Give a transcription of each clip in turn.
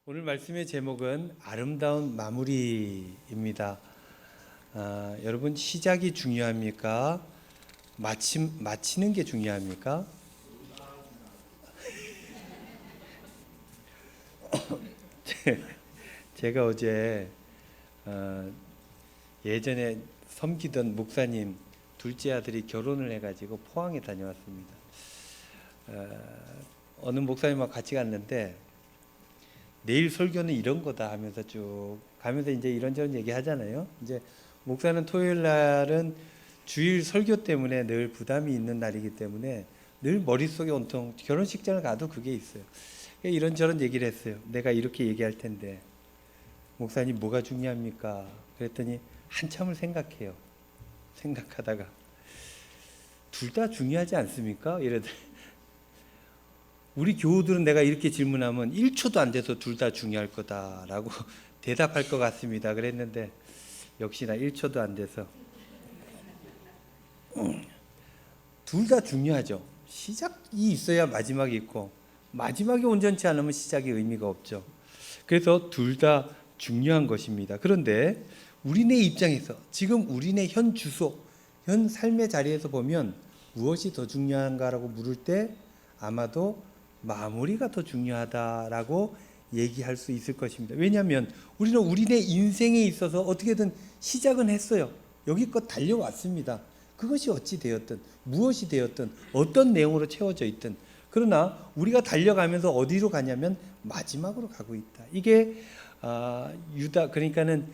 오늘 말씀의 제목은 아름다운 마무리입니다. 여러분, 시작이 중요합니까? 마치는 게 중요합니까? 제가 어제 예전에 섬기던 목사님 둘째 아들이 결혼을 해가지고 포항에 다녀왔습니다. 어느 목사님하고 같이 갔는데 내일 설교는 이런 거다 하면서 쭉 가면서 이제 이런저런 얘기 하잖아요. 이제 목사는 토요일 날은 주일 설교 때문에 늘 부담이 있는 날이기 때문에 늘 머릿속에 온통 결혼식장을 가도 그게 있어요. 이런저런 얘기를 했어요. 내가 이렇게 얘기할 텐데 목사님 뭐가 중요합니까? 그랬더니 한참을 생각해요. 생각하다가 둘 다 중요하지 않습니까? 이러더니 우리 교우들은 내가 이렇게 질문하면 1초도 안 돼서 둘 다 중요할 거다라고 대답할 것 같습니다. 그랬는데 역시나 1초도 안 돼서 둘 다 중요하죠. 시작이 있어야 마지막이 있고 마지막이 온전치 않으면 시작이 의미가 없죠. 그래서 둘 다 중요한 것입니다. 그런데 우리네 입장에서 지금 우리네 현 주소, 현 삶의 자리에서 보면 무엇이 더 중요한가라고 물을 때 아마도 마무리가 더 중요하다라고 얘기할 수 있을 것입니다. 왜냐하면 우리는 우리네 인생에 있어서 어떻게든 시작은 했어요. 여기껏 달려왔습니다. 그것이 어찌 되었든 무엇이 되었든 어떤 내용으로 채워져 있든 그러나 우리가 달려가면서 어디로 가냐면 마지막으로 가고 있다. 이게 유다 그러니까는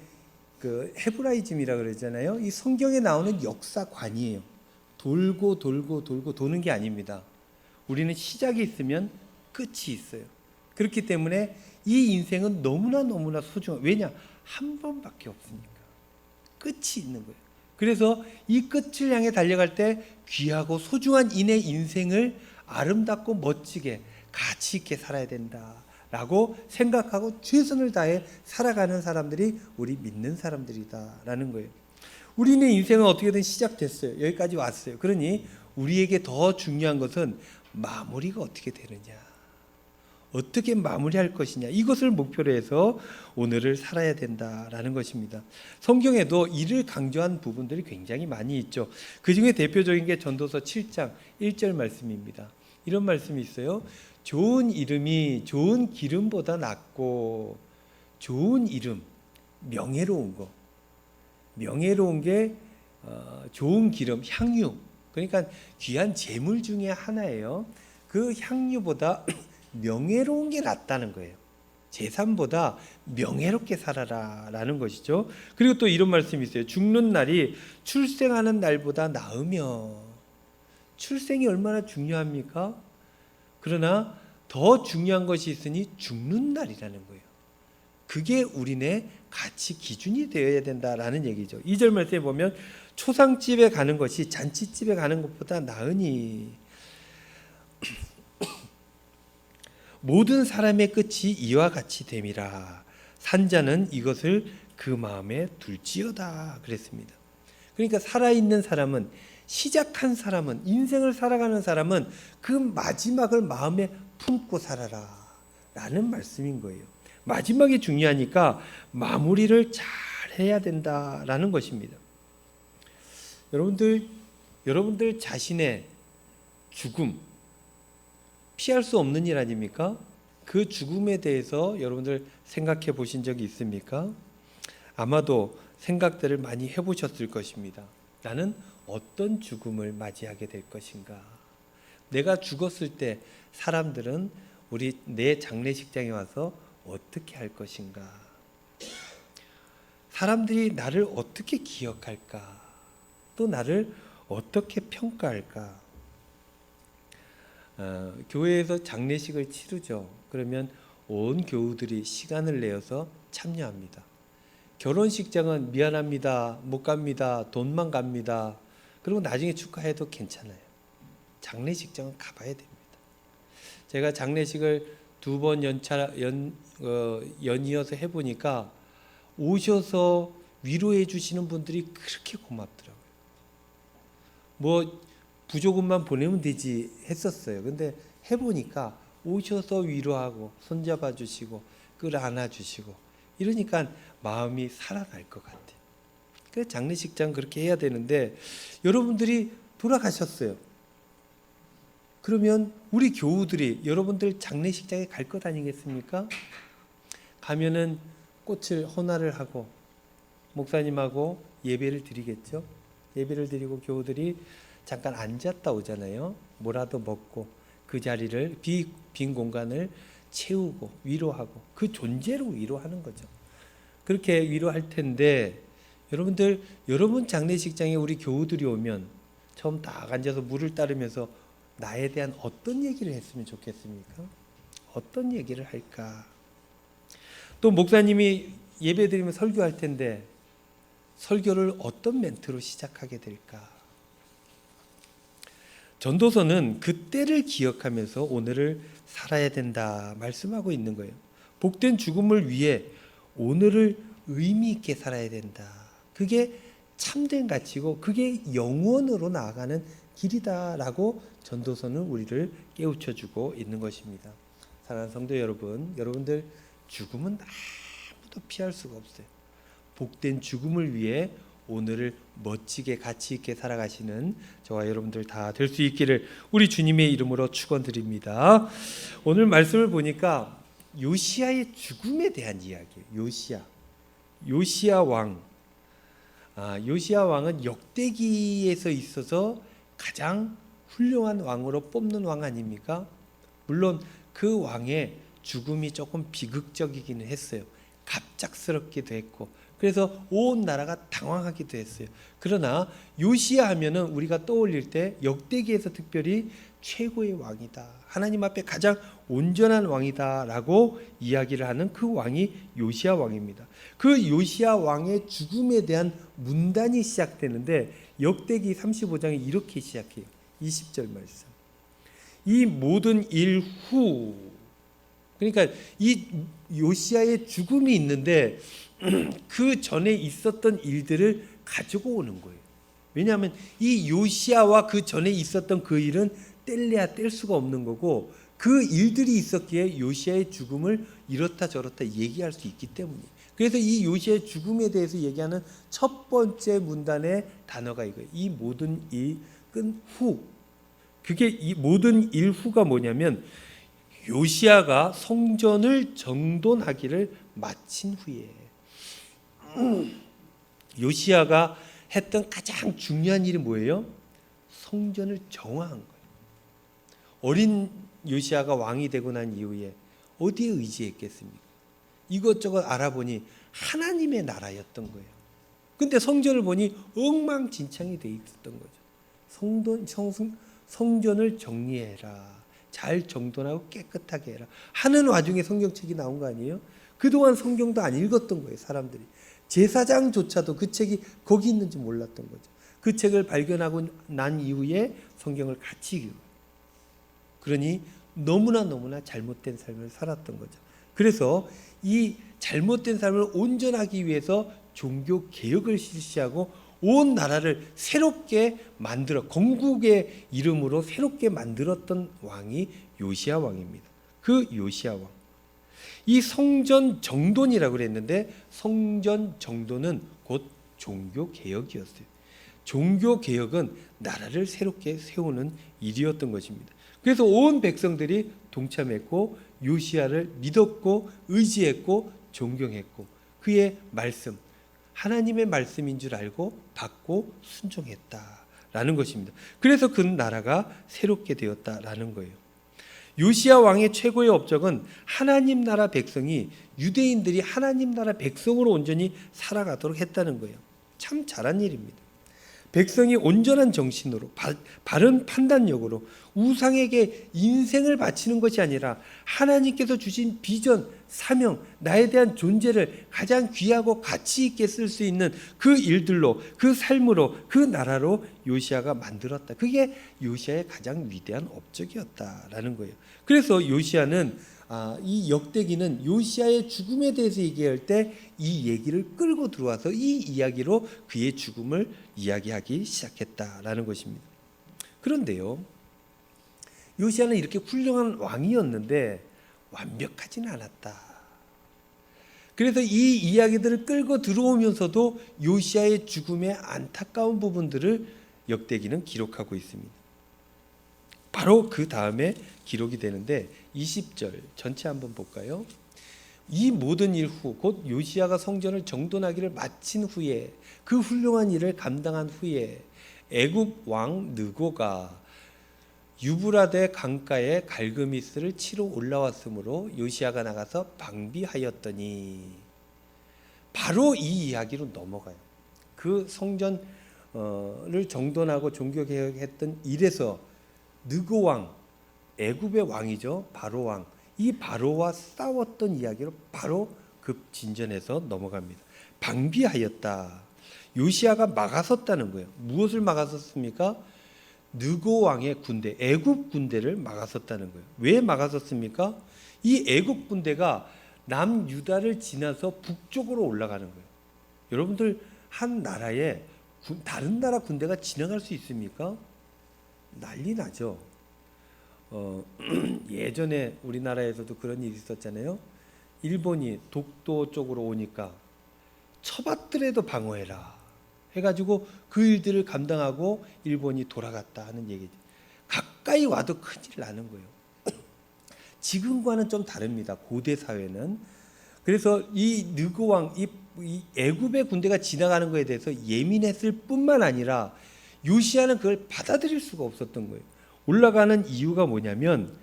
그 헤브라이즘이라 그러잖아요. 이 성경에 나오는 역사관이에요. 돌고 돌고 돌고 도는 게 아닙니다. 우리는 시작이 있으면 끝이 있어요. 그렇기 때문에 이 인생은 너무나 소중해요. 왜냐? 한 번밖에 없으니까. 끝이 있는 거예요. 그래서 이 끝을 향해 달려갈 때 귀하고 소중한 이내 인생을 아름답고 멋지게 가치 있게 살아야 된다라고 생각하고 최선을 다해 살아가는 사람들이 우리 믿는 사람들이다라는 거예요. 우리는 인생은 어떻게든 시작됐어요. 여기까지 왔어요. 그러니 우리에게 더 중요한 것은 마무리가 어떻게 되느냐, 어떻게 마무리할 것이냐, 이것을 목표로 해서 오늘을 살아야 된다라는 것입니다. 성경에도 이를 강조한 부분들이 굉장히 많이 있죠. 그 중에 대표적인 게 전도서 7장 1절 말씀입니다. 이런 말씀이 있어요. 좋은 이름이 좋은 기름보다 낫고, 좋은 이름, 명예로운 거, 명예로운 게 좋은 기름, 향유, 그러니까 귀한 재물 중에 하나예요. 그 향유보다 명예로운 게 낫다는 거예요. 재산보다 명예롭게 살아라라는 것이죠. 그리고 또 이런 말씀이 있어요. 죽는 날이 출생하는 날보다 나으며, 출생이 얼마나 중요합니까? 그러나 더 중요한 것이 있으니 죽는 날이라는 거예요. 그게 우리네 가치 기준이 되어야 된다라는 얘기죠. 2절 말씀에 보면 초상집에 가는 것이 잔치집에 가는 것보다 나으니 모든 사람의 끝이 이와 같이 됨이라 산자는 이것을 그 마음에 둘지어다 그랬습니다. 그러니까 살아있는 사람은, 시작한 사람은, 인생을 살아가는 사람은 그 마지막을 마음에 품고 살아라 라는 말씀인 거예요. 마지막이 중요하니까 마무리를 잘 해야 된다라는 것입니다. 여러분들 자신의 죽음, 피할 수 없는 일 아닙니까? 그 죽음에 대해서 여러분들 생각해 보신 적이 있습니까? 아마도 생각들을 많이 해보셨을 것입니다. 나는 어떤 죽음을 맞이하게 될 것인가? 내가 죽었을 때 사람들은 내 장례식장에 와서 어떻게 할 것인가? 사람들이 나를 어떻게 기억할까? 또 나를 어떻게 평가할까? 교회에서 장례식을 치르죠. 그러면 온 교우들이 시간을 내어서 참여합니다. 결혼식장은 미안합니다, 못 갑니다, 돈만 갑니다. 그리고 나중에 축하해도 괜찮아요. 장례식장은 가봐야 됩니다. 제가 장례식을 2번 연이어서 해보니까 오셔서 위로해 주시는 분들이 그렇게 고맙더라고요. 뭐 부조금만 보내면 되지 했었어요. 근데 해보니까 오셔서 위로하고 손잡아 주시고 끌어안아 주시고 이러니까 마음이 살아날 것 같아요. 그래서 장례식장 그렇게 해야 되는데 여러분들이 돌아가셨어요. 그러면 우리 교우들이 여러분들 장례식장에 갈 것 아니겠습니까? 가면은 꽃을 헌화를 하고 목사님하고 예배를 드리겠죠. 예배를 드리고 교우들이 잠깐 앉았다 오잖아요. 뭐라도 먹고 그 자리를 빈 공간을 채우고 위로하고 그 존재로 위로하는 거죠. 그렇게 위로할 텐데 여러분들 여러분 장례식장에 우리 교우들이 오면 처음 딱 앉아서 물을 따르면서 나에 대한 어떤 얘기를 했으면 좋겠습니까? 어떤 얘기를 할까? 또 목사님이 예배 드리면 설교할 텐데 설교를 어떤 멘트로 시작하게 될까? 전도서는 그때를 기억하면서 오늘을 살아야 된다 말씀하고 있는 거예요. 복된 죽음을 위해 오늘을 의미 있게 살아야 된다. 그게 참된 가치고 그게 영원으로 나아가는 길이다라고 전도서는 우리를 깨우쳐주고 있는 것입니다. 사랑하는 성도 여러분, 여러분들 죽음은 아무도 피할 수가 없어요. 복된 죽음을 위해 오늘을 멋지게 가치 있게 살아가시는 저와 여러분들 다 될 수 있기를 우리 주님의 이름으로 축원드립니다. 오늘 말씀을 보니까 요시야의 죽음에 대한 이야기예요. 요시야 왕. 요시야 왕은 역대기에서 있어서 가장 훌륭한 왕으로 뽑는 왕 아닙니까? 물론 그 왕의 죽음이 조금 비극적이기는 했어요. 갑작스럽기도 했고 그래서 온 나라가 당황하기도 했어요. 그러나 요시야 하면은 우리가 떠올릴 때 역대기에서 특별히 최고의 왕이다. 하나님 앞에 가장 온전한 왕이다라고 이야기를 하는 그 왕이 요시야 왕입니다. 그 요시야 왕의 죽음에 대한 문단이 시작되는데 역대기 35장에 이렇게 시작해요. 20절 말씀. 이 모든 일 후, 그러니까 이 요시야의 죽음이 있는데 그 전에 있었던 일들을 가지고 오는 거예요. 왜냐하면 이 요시야와 그 전에 있었던 그 일은 뗄래야 뗄 수가 없는 거고 그 일들이 있었기에 요시야의 죽음을 이렇다 저렇다 얘기할 수 있기 때문이에요. 그래서 이 요시야의 죽음에 대해서 얘기하는 첫 번째 문단의 단어가 이거예요. 이 모든 일은 후. 그게 이 모든 일 후가 뭐냐면 요시야가 성전을 정돈하기를 마친 후에 요시야가 했던 가장 중요한 일이 뭐예요? 성전을 정화한 거예요. 어린 요시야가 왕이 되고 난 이후에 어디에 의지했겠습니까? 이것저것 알아보니 하나님의 나라였던 거예요. 근데 성전을 보니 엉망진창이 돼 있었던 거죠. 성전을 정리해라. 잘 정돈하고 깨끗하게 해라. 하는 와중에 성경책이 나온 거 아니에요? 그동안 성경도 안 읽었던 거예요, 사람들이. 제사장조차도 그 책이 거기 있는지 몰랐던 거죠. 그 책을 발견하고 난 이후에 성경을 같이 읽어요. 그러니 너무나 잘못된 삶을 살았던 거죠. 그래서 이 잘못된 삶을 온전하기 위해서 종교 개혁을 실시하고 온 나라를 새롭게 만들어 건국의 이름으로 새롭게 만들었던 왕이 요시야 왕입니다. 그 요시야 왕. 이 성전 정돈이라고 그랬는데 성전 정돈은 곧 종교 개혁이었어요. 종교 개혁은 나라를 새롭게 세우는 일이었던 것입니다. 그래서 온 백성들이 동참했고 요시야를 믿었고 의지했고 존경했고 그의 말씀 하나님의 말씀인 줄 알고 받고 순종했다라는 것입니다. 그래서 그 나라가 새롭게 되었다라는 거예요. 요시야 왕의 최고의 업적은 하나님 나라 백성이 유대인들이 하나님 나라 백성으로 온전히 살아가도록 했다는 거예요. 참 잘한 일입니다. 백성이 온전한 정신으로 바른 판단력으로 우상에게 인생을 바치는 것이 아니라 하나님께서 주신 비전, 사명, 나에 대한 존재를 가장 귀하고 가치 있게 쓸 수 있는 그 일들로 그 삶으로 그 나라로 요시야가 만들었다. 그게 요시야의 가장 위대한 업적이었다라는 거예요. 그래서 요시야는 이 역대기는 요시야의 죽음에 대해서 얘기할 때 이 얘기를 끌고 들어와서 이 이야기로 그의 죽음을 이야기하기 시작했다라는 것입니다. 그런데요, 요시야는 이렇게 훌륭한 왕이었는데 완벽하지는 않았다. 그래서 이 이야기들을 끌고 들어오면서도 요시야의 죽음의 안타까운 부분들을 역대기는 기록하고 있습니다. 바로 그 다음에 기록이 되는데 20절 전체 한번 볼까요? 이 모든 일 후 곧 요시야가 성전을 정돈하기를 마친 후에 그 훌륭한 일을 감당한 후에 애굽 왕 느고가 유브라데 강가에 갈그미스를 치러 올라왔으므로 요시야가 나가서 방비하였더니, 바로 이 이야기로 넘어가요. 그 성전을 정돈하고 종교개혁했던 일에서 느고 왕, 애굽의 왕이죠, 바로 왕, 이 바로와 싸웠던 이야기로 바로 급진전해서 넘어갑니다. 방비하였다. 요시야가 막아섰다는 거예요. 무엇을 막아섰습니까? 느고 왕의 군대, 애굽 군대를 막아섰다는 거예요. 왜 막아섰습니까? 이 애굽 군대가 남유다를 지나서 북쪽으로 올라가는 거예요. 여러분들, 한 나라에 다른 나라 군대가 지나갈 수 있습니까? 난리 나죠. 예전에 우리나라에서도 그런 일이 있었잖아요. 일본이 독도 쪽으로 오니까 쳐봤더라도 방어해라 해가지고 그 일들을 감당하고 일본이 돌아갔다 하는 얘기죠. 가까이 와도 큰일 나는 거예요. 지금과는 좀 다릅니다. 고대 사회는. 그래서 이 느고 왕, 이 애굽의 군대가 지나가는 것에 대해서 예민했을 뿐만 아니라 요시야는 그걸 받아들일 수가 없었던 거예요. 올라가는 이유가 뭐냐면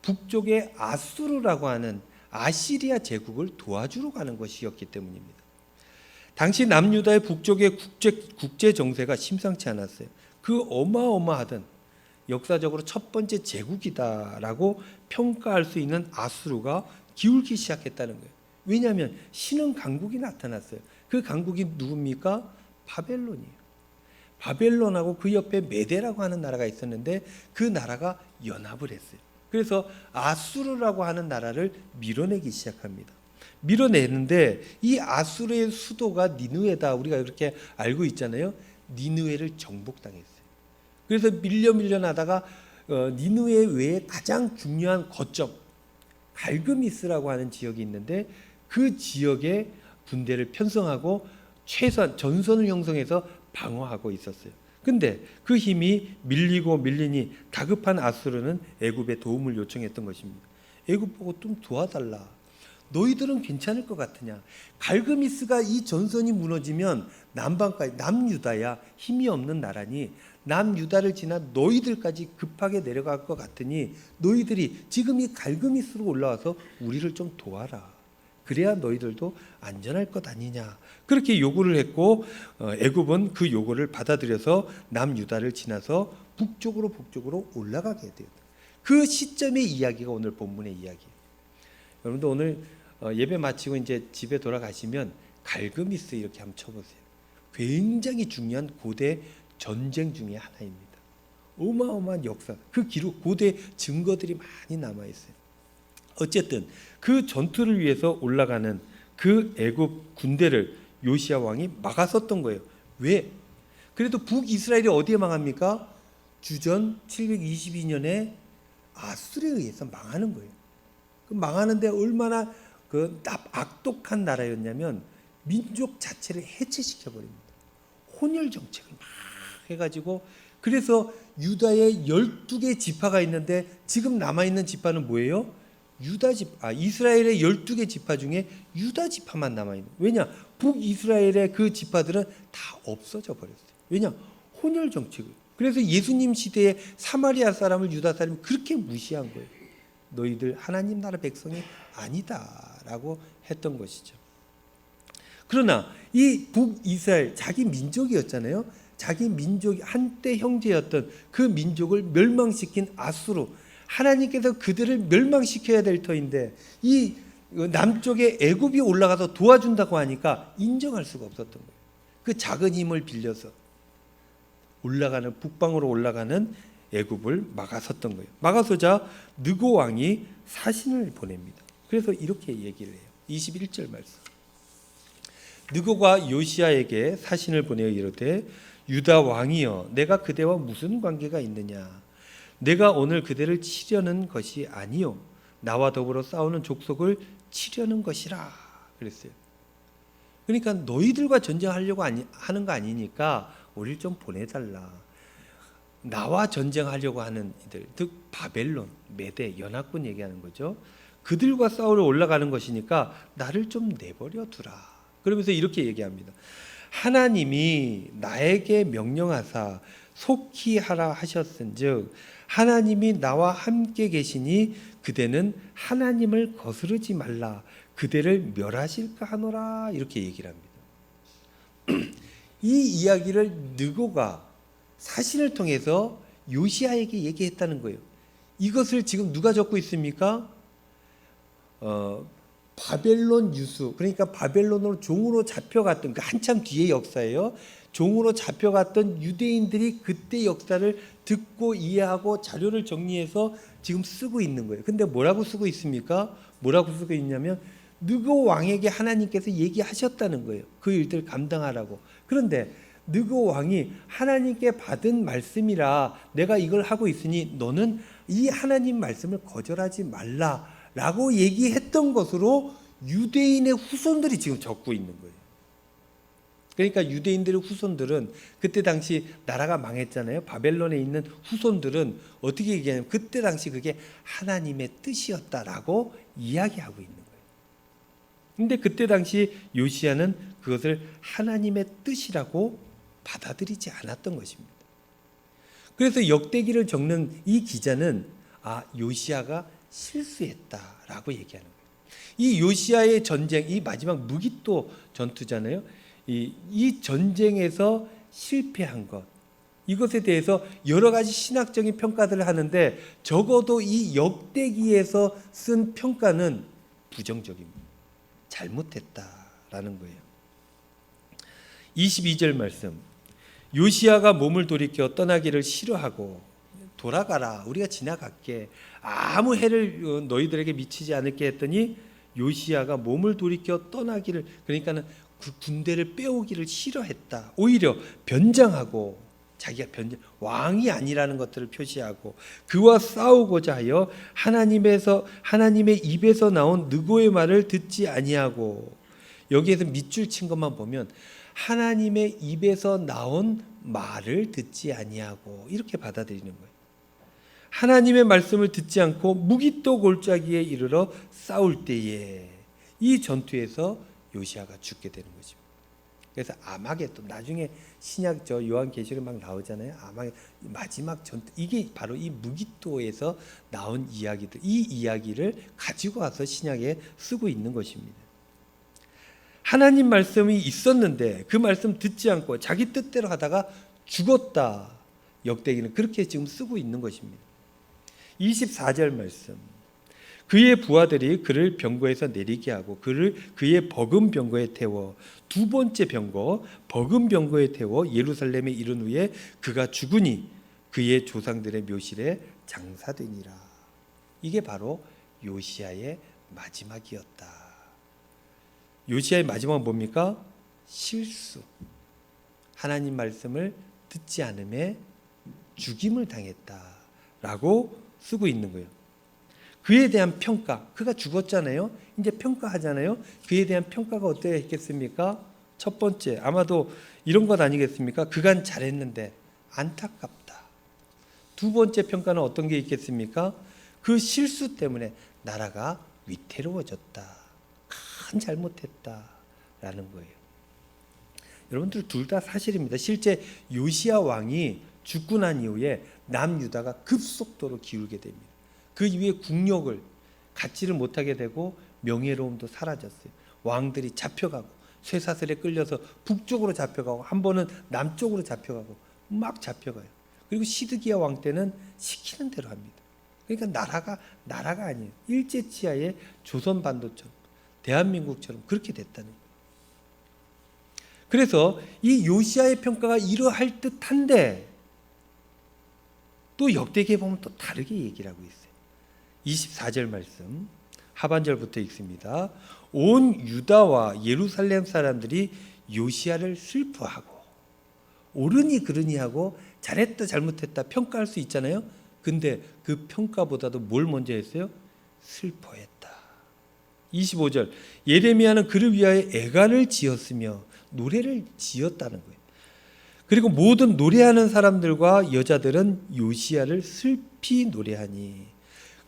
북쪽에 아수르라고 하는 아시리아 제국을 도와주러 가는 것이었기 때문입니다. 당시 남유다의 북쪽의 국제 정세가 심상치 않았어요. 그 어마어마하던 역사적으로 첫 번째 제국이다라고 평가할 수 있는 아수르가 기울기 시작했다는 거예요. 왜냐하면 신흥 강국이 나타났어요. 그 강국이 누굽니까? 바벨론이에요. 바벨론하고 그 옆에 메데라고 하는 나라가 있었는데 그 나라가 연합을 했어요. 그래서 아수르라고 하는 나라를 밀어내기 시작합니다. 밀어내는데 이 아수르의 수도가 니느웨다, 우리가 이렇게 알고 있잖아요. 니느웨를 정복당했어요. 그래서 밀려 나다가 니느웨 외에 가장 중요한 거점 갈그미스라고 하는 지역이 있는데 그 지역에 군대를 편성하고 최소한 전선을 형성해서 방어하고 있었어요. 근데 그 힘이 밀리니 다급한 아수르는 애굽에 도움을 요청했던 것입니다. 애굽 보고 좀 도와달라. 너희들은 괜찮을 것 같으냐? 갈그미스가 이 전선이 무너지면 남방까지, 남유다야 힘이 없는 나라니 남유다를 지나 너희들까지 급하게 내려갈 것 같으니 너희들이 지금 이 갈그미스로 올라와서 우리를 좀 도와라. 그래야 너희들도 안전할 것 아니냐. 그렇게 요구를 했고 애굽은 그 요구를 받아들여서 남유다를 지나서 북쪽으로 올라가게 돼요. 그 시점의 이야기가 오늘 본문의 이야기예요. 여러분들 오늘 예배 마치고 이제 집에 돌아가시면 갈그미스 이렇게 한번 쳐보세요. 굉장히 중요한 고대 전쟁 중에 하나입니다. 어마어마한 역사, 그 기록, 고대 증거들이 많이 남아 있어요. 어쨌든 그 전투를 위해서 올라가는 그 애굽 군대를 요시야 왕이 막았었던 거예요. 왜? 그래도 북이스라엘이 어디에 망합니까? 주전 722년에 아수르에 의해서 망하는 거예요. 그 망하는데 얼마나 그 악독한 나라였냐면 민족 자체를 해체시켜 버립니다. 혼혈 정책을 막 해가지고, 그래서 유다에 12개 지파가 있는데 지금 남아 있는 지파는 뭐예요? 이스라엘의 12개 지파 중에 유다 지파만 남아 있는. 왜냐? 북이스라엘의 그 지파들은 다 없어져 버렸어요. 왜냐? 혼혈 정책을. 그래서 예수님 시대에 사마리아 사람을 유다 사람이 그렇게 무시한 거예요. 너희들 하나님 나라 백성이 아니다라고 했던 것이죠. 그러나 이 북이스라엘, 자기 민족이었잖아요. 자기 민족이 한때 형제였던 그 민족을 멸망시킨 아수르, 하나님께서 그들을 멸망시켜야 될 터인데 이 남쪽에 애굽이 올라가서 도와준다고 하니까 인정할 수가 없었던 거예요. 그 작은 힘을 빌려서 북방으로 올라가는 애굽을 막아섰던 거예요. 막아서자 느고 왕이 사신을 보냅니다. 그래서 이렇게 얘기를 해요. 21절 말씀. 느고가 요시야에게 사신을 보내어 이르되 유다 왕이여, 내가 그대와 무슨 관계가 있느냐? 내가 오늘 그대를 치려는 것이 아니요 나와 더불어 싸우는 족속을 치려는 것이라. 그랬어요. 그러니까 너희들과 전쟁하려고 하는 거 아니니까 우리를 좀 보내달라. 나와 전쟁하려고 하는 이들, 즉 바벨론, 메대, 연합군 얘기하는 거죠. 그들과 싸우러 올라가는 것이니까 나를 좀 내버려 두라. 그러면서 이렇게 얘기합니다. 하나님이 나에게 명령하사 속히 하라 하셨은즉 하나님이 나와 함께 계시니 그대는 하나님을 거스르지 말라. 그대를 멸하실까 하노라. 이렇게 얘기를 합니다. 이 이야기를 느고가 사신을 통해서 요시야에게 얘기했다는 거예요. 이것을 지금 누가 적고 있습니까? 바벨론 유수, 그러니까 바벨론으로 종으로 잡혀갔던, 그 한참 뒤의 역사예요. 종으로 잡혀갔던 유대인들이 그때 역사를 듣고 이해하고 자료를 정리해서 지금 쓰고 있는 거예요. 근데 뭐라고 쓰고 있습니까? 뭐라고 쓰고 있냐면 느고 왕에게 하나님께서 얘기하셨다는 거예요. 그 일들을 감당하라고. 그런데 느고 왕이 하나님께 받은 말씀이라 내가 이걸 하고 있으니 너는 이 하나님 말씀을 거절하지 말라라고 얘기했던 것으로 유대인의 후손들이 지금 적고 있는 거예요. 그러니까 유대인들의 후손들은 그때 당시 나라가 망했잖아요. 바벨론에 있는 후손들은 어떻게 얘기하냐면 그때 당시 그게 하나님의 뜻이었다라고 이야기하고 있는 거예요. 근데 그때 당시 요시야는 그것을 하나님의 뜻이라고 받아들이지 않았던 것입니다. 그래서 역대기를 적는 이 기자는 요시야가 실수했다라고 얘기하는 거예요. 이 요시야의 전쟁, 이 마지막 무기또 전투잖아요. 이 전쟁에서 실패한 것, 이것에 대해서 여러 가지 신학적인 평가들을 하는데 적어도 이 역대기에서 쓴 평가는 부정적입니다. 잘못했다라는 거예요. 22절 말씀. 요시야가 몸을 돌이켜 떠나기를 싫어하고 돌아가라, 우리가 지나갈게, 아무 해를 너희들에게 미치지 않을게 했더니 요시야가 몸을 돌이켜 떠나기를, 그러니까는 그 군대를 빼오기를 싫어했다. 오히려 변장하고 자기가 왕이 아니라는 것들을 표시하고 그와 싸우고자 하여 하나님의 입에서 나온 느고의 말을 듣지 아니하고, 여기에서 밑줄 친 것만 보면 하나님의 입에서 나온 말을 듣지 아니하고 이렇게 받아들이는 거예요. 하나님의 말씀을 듣지 않고 무기또 골짜기에 이르러 싸울 때에 이 전투에서 요시야가 죽게 되는 것입니다. 그래서 아마겟돈, 나중에 신약 요한계시록 막 나오잖아요. 마지막 전투, 이게 바로 이 무기또에서 나온 이야기들, 이 이야기를 가지고 와서 신약에 쓰고 있는 것입니다. 하나님 말씀이 있었는데 그 말씀 듣지 않고 자기 뜻대로 하다가 죽었다. 역대기는 그렇게 지금 쓰고 있는 것입니다. 24절 말씀. 그의 부하들이 그를 병거에서 내리게 하고 그의 버금 병거에 태워, 두 번째 병거 버금 병거에 태워 예루살렘에 이른 후에 그가 죽으니 그의 조상들의 묘실에 장사되니라. 이게 바로 요시야의 마지막이었다. 요시야의 마지막은 뭡니까? 실수. 하나님 말씀을 듣지 않음에 죽임을 당했다라고 쓰고 있는 거예요. 그에 대한 평가, 그가 죽었잖아요. 이제 평가하잖아요. 그에 대한 평가가 어떻게 했겠습니까? 첫 번째, 아마도 이런 것 아니겠습니까? 그간 잘했는데 안타깝다. 두 번째 평가는 어떤 게 있겠습니까? 그 실수 때문에 나라가 위태로워졌다. 큰 잘못했다라는 거예요. 여러분들 둘 다 사실입니다. 실제 요시야 왕이 죽고 난 이후에 남유다가 급속도로 기울게 됩니다. 그 이후에 국력을 갖지를 못하게 되고 명예로움도 사라졌어요. 왕들이 잡혀가고 쇠사슬에 끌려서 북쪽으로 잡혀가고 한 번은 남쪽으로 잡혀가고 막 잡혀가요. 그리고 시드기야 왕 때는 시키는 대로 합니다. 그러니까 나라가 아니에요. 일제치하의 조선반도처럼 대한민국처럼 그렇게 됐다는 거예요. 그래서 이 요시야의 평가가 이러할 듯한데 또 역대기에 보면 또 다르게 얘기를 하고 있어요. 24절 말씀 하반절부터 읽습니다. 온 유다와 예루살렘 사람들이 요시야를 슬퍼하고, 옳으니 그르니 하고 잘했다 잘못했다 평가할 수 있잖아요. 근데 그 평가보다도 뭘 먼저 했어요? 슬퍼했다. 25절 예레미야는 그를 위하여 애간을 지었으며 노래를 지었다는 거예요. 그리고 모든 노래하는 사람들과 여자들은 요시야를 슬피 노래하니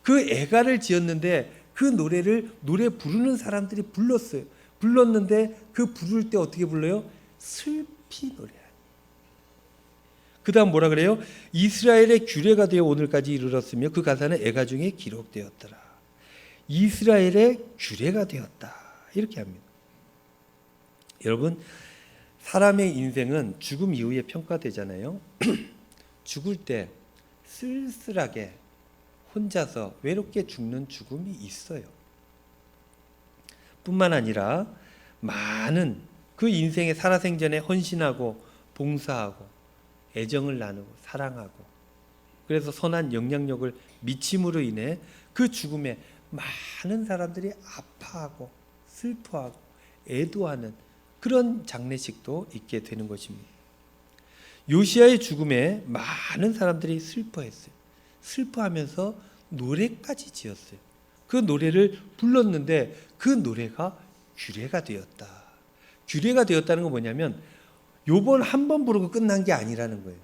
그 애간을 지었는데 그 노래를 노래 부르는 사람들이 불렀어요. 불렀는데 그 부를 때 어떻게 불러요? 슬피 노래하니. 그 다음 뭐라 그래요? 이스라엘의 규례가 되어 오늘까지 이르렀으며 그 가사는 애가 중에 기록되었더라. 이스라엘의 규례가 되었다. 이렇게 합니다. 여러분, 사람의 인생은 죽음 이후에 평가되잖아요. 죽을 때 쓸쓸하게 혼자서 외롭게 죽는 죽음이 있어요. 뿐만 아니라 많은 그 인생의 살아생전에 헌신하고 봉사하고 애정을 나누고 사랑하고 그래서 선한 영향력을 미침으로 인해 그 죽음에 많은 사람들이 아파하고 슬퍼하고 애도하는 그런 장례식도 있게 되는 것입니다. 요시야의 죽음에 많은 사람들이 슬퍼했어요. 슬퍼하면서 노래까지 지었어요. 그 노래를 불렀는데 그 노래가 규례가 되었다. 규례가 되었다는 건 뭐냐면 요번 한 번 부르고 끝난 게 아니라는 거예요.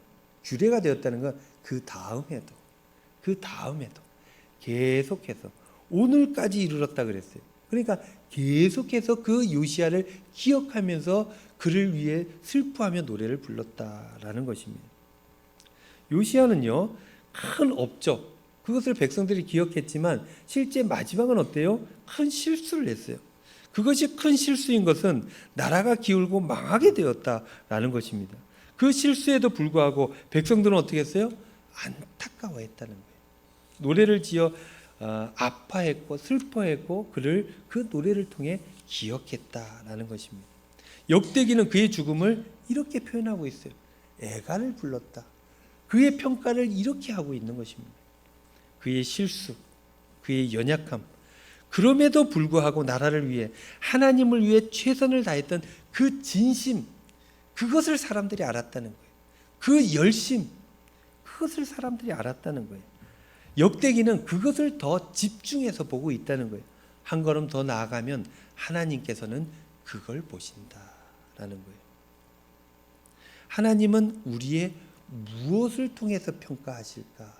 규례가 되었다는 건 그 다음에도 계속해서 오늘까지 이르렀다 그랬어요. 그러니까 계속해서 그 요시야를 기억하면서 그를 위해 슬퍼하며 노래를 불렀다라는 것입니다. 요시야는요, 큰 업적, 그것을 백성들이 기억했지만 실제 마지막은 어때요? 큰 실수를 했어요. 그것이 큰 실수인 것은 나라가 기울고 망하게 되었다라는 것입니다. 그 실수에도 불구하고 백성들은 어떻게 했어요? 안타까워했다는 거예요. 노래를 지어 아파했고 슬퍼했고 그를 그 노래를 통해 기억했다라는 것입니다. 역대기는 그의 죽음을 이렇게 표현하고 있어요. 애가를 불렀다. 그의 평가를 이렇게 하고 있는 것입니다. 그의 실수, 그의 연약함, 그럼에도 불구하고 나라를 위해 하나님을 위해 최선을 다했던 그 진심, 그것을 사람들이 알았다는 거예요. 그 열심, 그것을 사람들이 알았다는 거예요. 역대기는 그것을 더 집중해서 보고 있다는 거예요. 한 걸음 더 나아가면 하나님께서는 그걸 보신다라는 거예요. 하나님은 우리의 무엇을 통해서 평가하실까?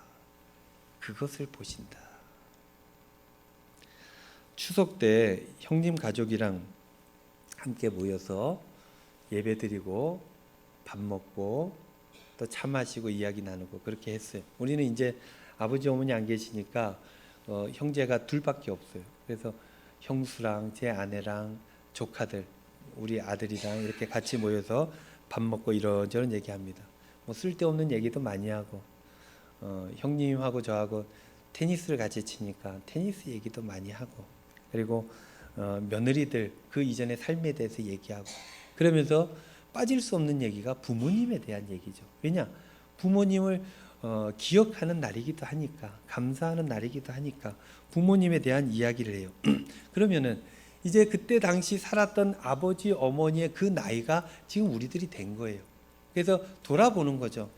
그것을 보신다. 추석 때 형님 가족이랑 함께 모여서 예배드리고 밥 먹고 또 차 마시고 이야기 나누고 그렇게 했어요. 우리는 이제 아버지 어머니 안 계시니까 형제가 둘밖에 없어요. 그래서 형수랑 제 아내랑 조카들 우리 아들이랑 이렇게 같이 모여서 밥 먹고 이런저런 얘기합니다. 뭐 쓸데없는 얘기도 많이 하고 형님하고 저하고 테니스를 같이 치니까 테니스 얘기도 많이 하고 그리고 며느리들 그 이전의 삶에 대해서 얘기하고 그러면서 빠질 수 없는 얘기가 부모님에 대한 얘기죠. 왜냐? 부모님을 기억하는 날이기도 하니까 감사하는 날이기도 하니까 부모님에 대한 이야기를 해요. 그러면은 이제 그때 당시 살았던 아버지 어머니의 그 나이가 지금 우리들이 된 거예요. 그래서 돌아보는 거죠.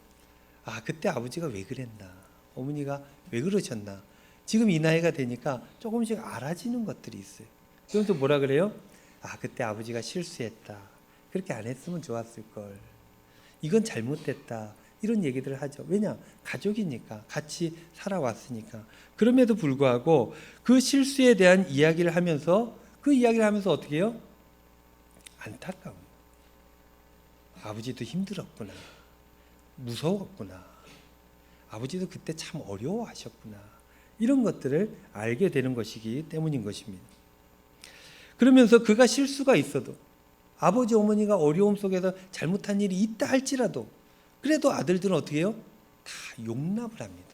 아, 그때 아버지가 왜 그랬나? 어머니가 왜 그러셨나? 지금 이 나이가 되니까 조금씩 알아지는 것들이 있어요. 그럼 또 뭐라 그래요? 아, 그때 아버지가 실수했다. 그렇게 안 했으면 좋았을 걸. 이건 잘못됐다. 이런 얘기들을 하죠. 왜냐? 가족이니까 같이 살아왔으니까. 그럼에도 불구하고 그 실수에 대한 이야기를 하면서 그 이야기를 하면서 어떻게 해요? 안타까움. 아버지도 힘들었구나. 무서웠구나. 아버지도 그때 참 어려워하셨구나. 이런 것들을 알게 되는 것이기 때문인 것입니다. 그러면서 그가 실수가 있어도 아버지 어머니가 어려움 속에서 잘못한 일이 있다 할지라도 그래도 아들들은 어떻게 해요? 다 용납을 합니다.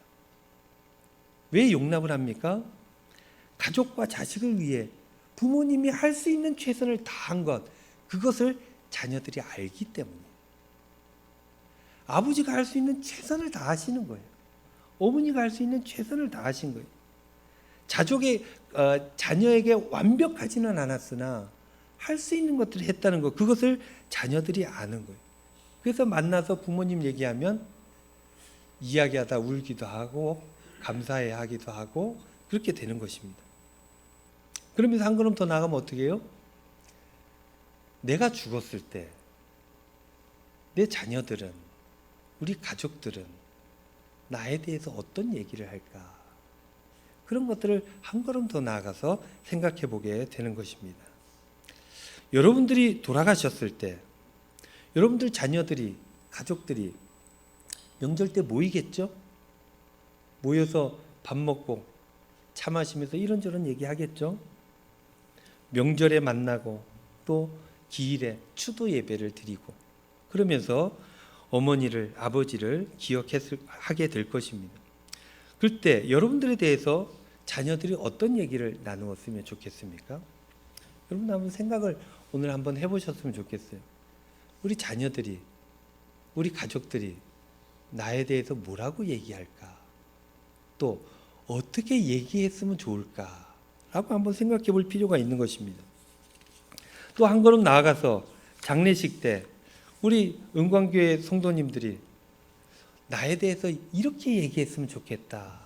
왜 용납을 합니까? 가족과 자식을 위해 부모님이 할 수 있는 최선을 다한 것, 그것을 자녀들이 알기 때문에 아버지가 할 수 있는 최선을 다하시는 거예요. 어머니가 할 수 있는 최선을 다하신 거예요. 자녀에게 완벽하지는 않았으나 할 수 있는 것들을 했다는 것, 그것을 자녀들이 아는 거예요. 그래서 만나서 부모님 얘기하면 이야기하다 울기도 하고 감사해 하기도 하고 그렇게 되는 것입니다. 그러면서 한 걸음 더 나가면 어떻게 해요? 내가 죽었을 때 내 자녀들은, 우리 가족들은 나에 대해서 어떤 얘기를 할까? 그런 것들을 한 걸음 더 나아가서 생각해 보게 되는 것입니다. 여러분들이 돌아가셨을 때 여러분들 자녀들이, 가족들이 명절 때 모이겠죠? 모여서 밥 먹고 차 마시면서 이런저런 얘기하겠죠? 명절에 만나고 또 기일에 추도 예배를 드리고 그러면서 어머니를, 아버지를 기억하게 될 것입니다. 그럴 때 여러분들에 대해서 자녀들이 어떤 얘기를 나누었으면 좋겠습니까? 여러분 한번 생각을 오늘 한번 해보셨으면 좋겠어요. 우리 자녀들이, 우리 가족들이 나에 대해서 뭐라고 얘기할까? 또 어떻게 얘기했으면 좋을까? 라고 한번 생각해 볼 필요가 있는 것입니다. 또 한 걸음 나아가서 장례식 때 우리 은광교회 성도님들이 나에 대해서 이렇게 얘기했으면 좋겠다.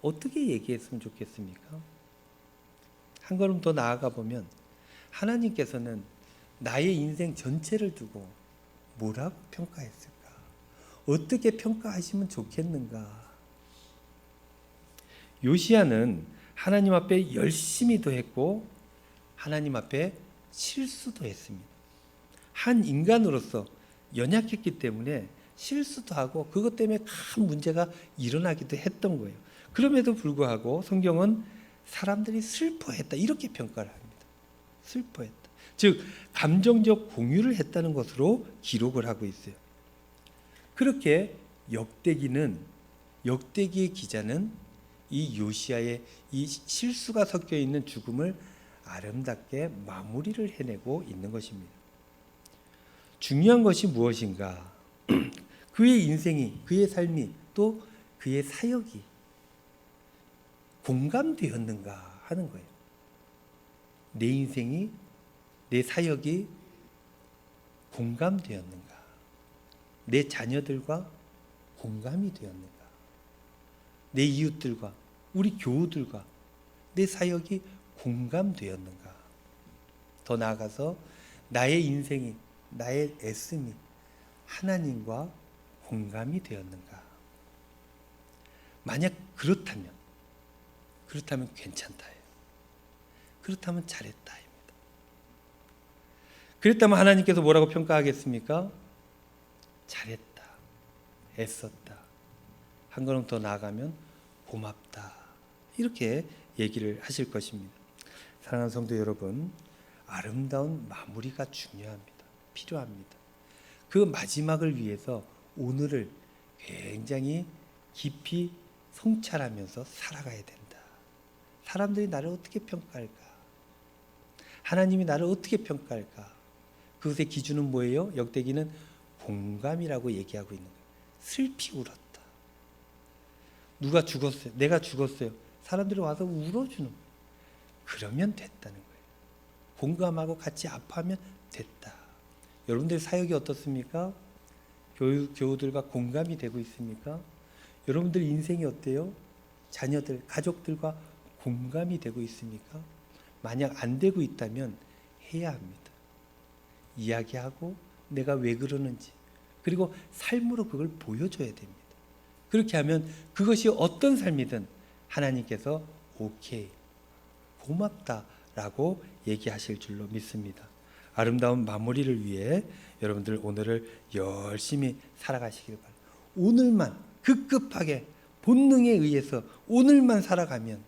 어떻게 얘기했으면 좋겠습니까? 한 걸음 더 나아가 보면 하나님께서는 나의 인생 전체를 두고 뭐라고 평가했을까? 어떻게 평가하시면 좋겠는가? 요시야는 하나님 앞에 열심히도 했고 하나님 앞에 실수도 했습니다. 한 인간으로서 연약했기 때문에 실수도 하고 그것 때문에 큰 문제가 일어나기도 했던 거예요. 그럼에도 불구하고 성경은 사람들이 슬퍼했다 이렇게 평가를 합니다. 슬퍼했다. 즉 감정적 공유를 했다는 것으로 기록을 하고 있어요. 그렇게 역대기의 기자는 이 요시야의 이 실수가 섞여 있는 죽음을 아름답게 마무리를 해내고 있는 것입니다. 중요한 것이 무엇인가? 그의 인생이, 그의 삶이, 또 그의 사역이 공감되었는가 하는 거예요. 내 인생이, 내 사역이 공감되었는가? 내 자녀들과 공감이 되었는가? 내 이웃들과, 우리 교우들과 내 사역이 공감되었는가? 더 나아가서 나의 인생이, 나의 애씀이 하나님과 공감이 되었는가? 만약 그렇다면 괜찮다예요. 그렇다면 잘했다입니다. 그랬다면 하나님께서 뭐라고 평가하겠습니까? 잘했다, 애썼다, 한 걸음 더 나아가면 고맙다 이렇게 얘기를 하실 것입니다. 사랑하는 성도 여러분, 아름다운 마무리가 중요합니다. 필요합니다. 그 마지막을 위해서 오늘을 굉장히 깊이 성찰하면서 살아가야 된다. 사람들이 나를 어떻게 평가할까? 하나님이 나를 어떻게 평가할까? 그것의 기준은 뭐예요? 역대기는 공감이라고 얘기하고 있는 거예요. 슬피 울었다. 누가 죽었어요? 내가 죽었어요. 사람들이 와서 울어주는 거예요. 그러면 됐다는 거예요. 공감하고 같이 아파하면 됐다. 여러분들 사역이 어떻습니까? 교우들과 공감이 되고 있습니까? 여러분들 인생이 어때요? 자녀들, 가족들과 공감이 되고 있습니까? 만약 안 되고 있다면 해야 합니다. 이야기하고 내가 왜 그러는지, 그리고 삶으로 그걸 보여줘야 됩니다. 그렇게 하면 그것이 어떤 삶이든 하나님께서 오케이, 고맙다라고 얘기하실 줄로 믿습니다. 아름다운 마무리를 위해 여러분들 오늘을 열심히 살아가시길 바랍니다. 오늘만 급급하게 본능에 의해서 오늘만 살아가면,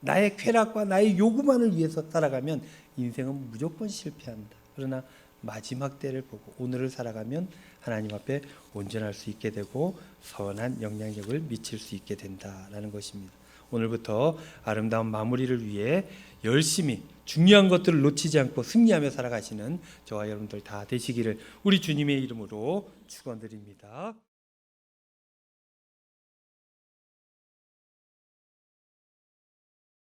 나의 쾌락과 나의 요구만을 위해서 살아가면 인생은 무조건 실패한다. 그러나 마지막 때를 보고 오늘을 살아가면 하나님 앞에 온전할 수 있게 되고 선한 영향력을 미칠 수 있게 된다라는 것입니다. 오늘부터 아름다운 마무리를 위해 열심히 중요한 것들을 놓치지 않고 승리하며 살아가시는 저와 여러분들 다 되시기를 우리 주님의 이름으로 축원드립니다.